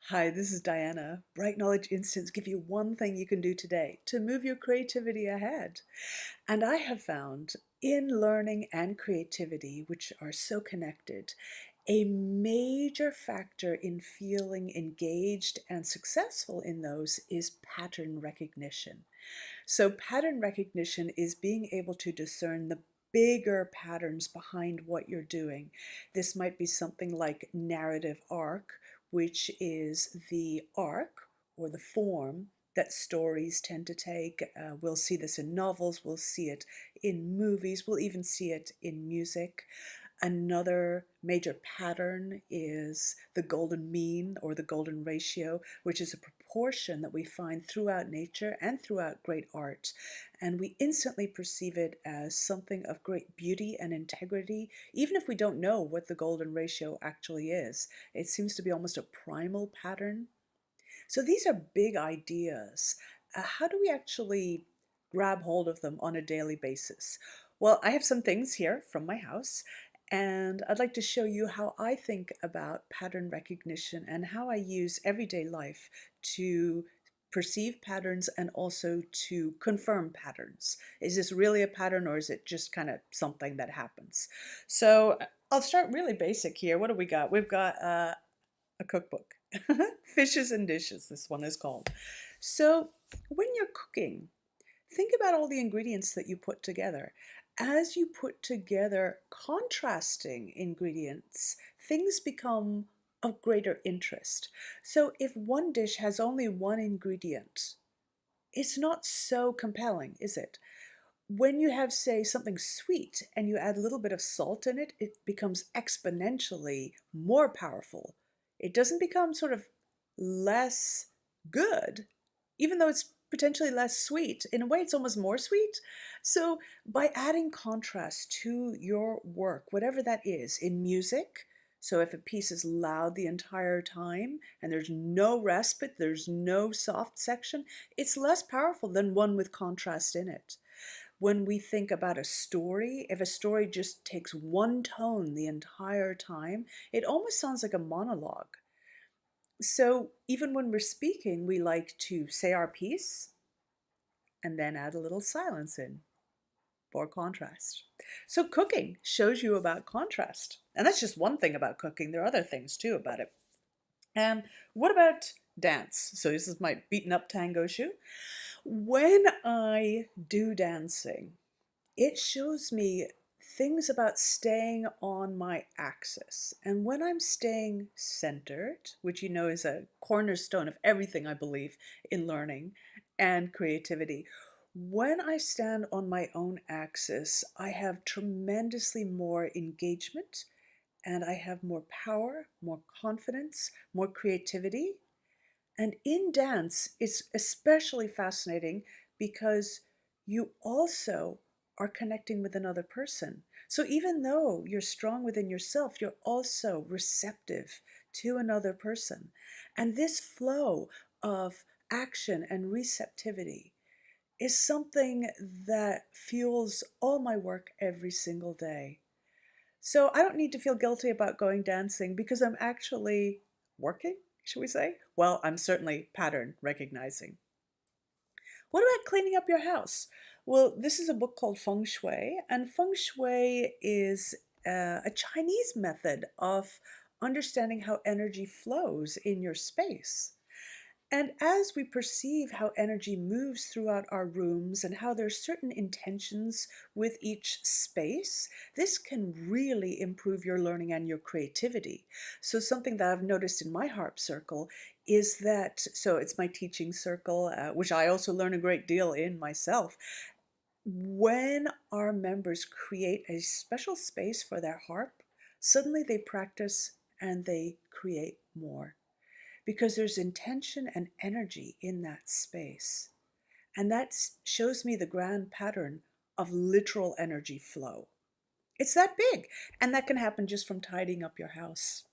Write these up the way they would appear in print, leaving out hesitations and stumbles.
Hi, this is Diana. Bright Knowledge Instants give you one thing you can do today to move your creativity ahead. And I have found in learning and creativity, which are so connected, a major factor in feeling engaged and successful in those is pattern recognition. So, pattern recognition is being able to discern the bigger patterns behind what you're doing. This might be something like narrative arc, which is the arc or the form that stories tend to take. We'll see this in novels, we'll see it in movies, we'll even see it in music. Another major pattern is the golden mean or the golden ratio, which is a proportion that we find throughout nature and throughout great art. And we instantly perceive it as something of great beauty and integrity, even if we don't know what the golden ratio actually is. It seems to be almost a primal pattern. So these are big ideas. How do we actually grab hold of them on a daily basis? Well, I have some things here from my house, and I'd like to show you how I think about pattern recognition and how I use everyday life to perceive patterns and also to confirm patterns. Is this really a pattern or is it just kind of something that happens? So I'll start really basic here. What do we got? We've got a cookbook. Fishes and Dishes, this one is called. So when you're cooking, think about all the ingredients that you put together. As you put together contrasting ingredients, things become of greater interest. So if one dish has only one ingredient, it's not so compelling, is it? When you have, say, something sweet and you add a little bit of salt in it, it becomes exponentially more powerful. It doesn't become sort of less good, even though it's potentially less sweet. In a way, it's almost more sweet. So by adding contrast to your work, whatever that is, in music, so if a piece is loud the entire time and there's no respite, there's no soft section, it's less powerful than one with contrast in it. When we think about a story, if a story just takes one tone the entire time, it almost sounds like a monologue. So even when we're speaking, we like to say our piece and then add a little silence in for contrast. So cooking shows you about contrast. And that's just one thing about cooking. There are other things too about it. And what about dance? So this is my beaten up tango shoe. When I do dancing, it shows me things about staying on my axis. And when I'm staying centered, which you know is a cornerstone of everything I believe in learning and creativity, when I stand on my own axis, I have tremendously more engagement and I have more power, more confidence, more creativity. And in dance, it's especially fascinating because you also are connecting with another person. So even though you're strong within yourself, you're also receptive to another person. And this flow of action and receptivity is something that fuels all my work every single day. So I don't need to feel guilty about going dancing because I'm actually working, should we say? Well, I'm certainly pattern recognizing. What about cleaning up your house? Well, this is a book called Feng Shui, and Feng Shui is a Chinese method of understanding how energy flows in your space. And as we perceive how energy moves throughout our rooms and how there's certain intentions with each space, this can really improve your learning and your creativity. So something that I've noticed in my harp circle is that, so it's my teaching circle, which I also learn a great deal in myself. When our members create a special space for their harp, suddenly they practice and they create more because there's intention and energy in that space. And that shows me the grand pattern of literal energy flow. It's that big, and that can happen just from tidying up your house.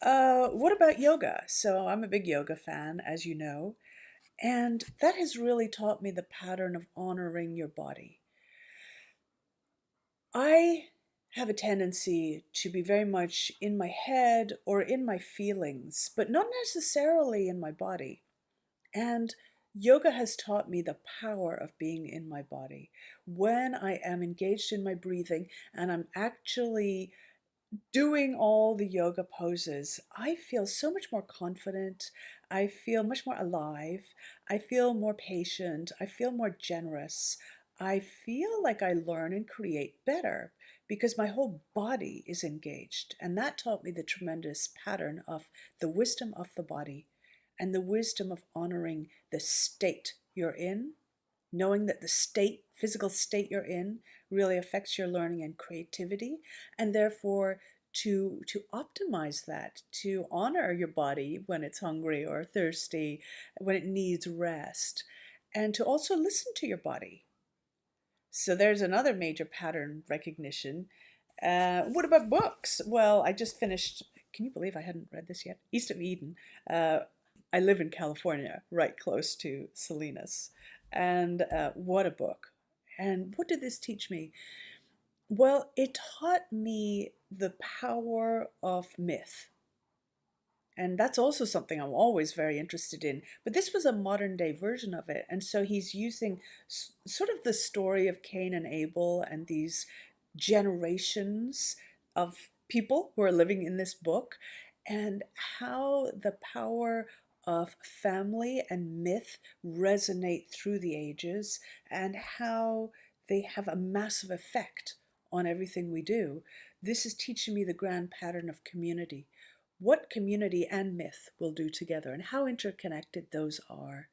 What about yoga? So I'm a big yoga fan, as you know, and that has really taught me the pattern of honoring your body. I have a tendency to be very much in my head or in my feelings, but not necessarily in my body. And yoga has taught me the power of being in my body. When I am engaged in my breathing and I'm actually doing all the yoga poses, I feel so much more confident. I feel much more alive. I feel more patient. I feel more generous. I feel like I learn and create better because my whole body is engaged. And that taught me the tremendous pattern of the wisdom of the body and the wisdom of honoring the state you're in, knowing that the state, physical state you're in, really affects your learning and creativity, and therefore to optimize that, to honor your body when it's hungry or thirsty, when it needs rest, and to also listen to your body. So there's another major pattern recognition. What about books? Well, I just finished, can you believe I hadn't read this yet? East of Eden. Uh, I live in California, right close to Salinas. And what a book. And what did this teach me? Well, it taught me the power of myth. And that's also something I'm always very interested in. But this was a modern day version of it. And so he's using sort of the story of Cain and Abel and these generations of people who are living in this book, and how the power of family and myth resonate through the ages, and how they have a massive effect on everything we do. This is teaching me the grand pattern of community, what community and myth will do together and how interconnected those are.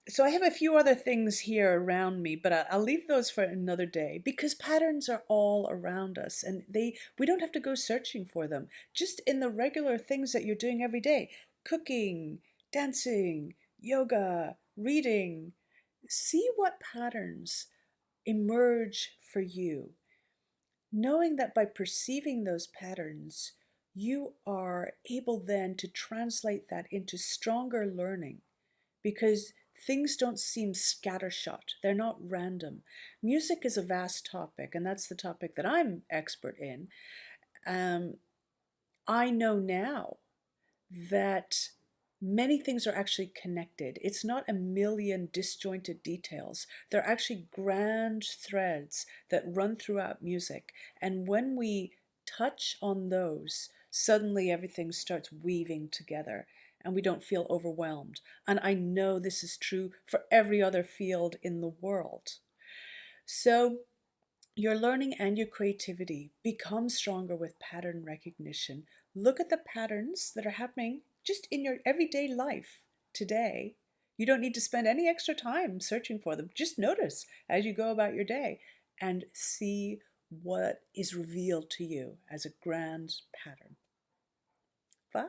So I have a few other things here around me, but I'll leave those for another day because patterns are all around us and we don't have to go searching for them. Just in the regular things that you're doing every day, cooking, dancing, yoga, reading, see what patterns emerge for you, knowing that by perceiving those patterns, you are able then to translate that into stronger learning because things don't seem scattershot. They're not random. Music is a vast topic, and that's the topic that I'm expert in. Um, I know now that many things are actually connected. It's not a million disjointed details. They're actually grand threads that run throughout music. And when we touch on those, suddenly everything starts weaving together and we don't feel overwhelmed. And I know this is true for every other field in the world. So your learning and your creativity become stronger with pattern recognition. Look at the patterns that are happening just in your everyday life today. You don't need to spend any extra time searching for them. Just notice as you go about your day and see what is revealed to you as a grand pattern. Bye.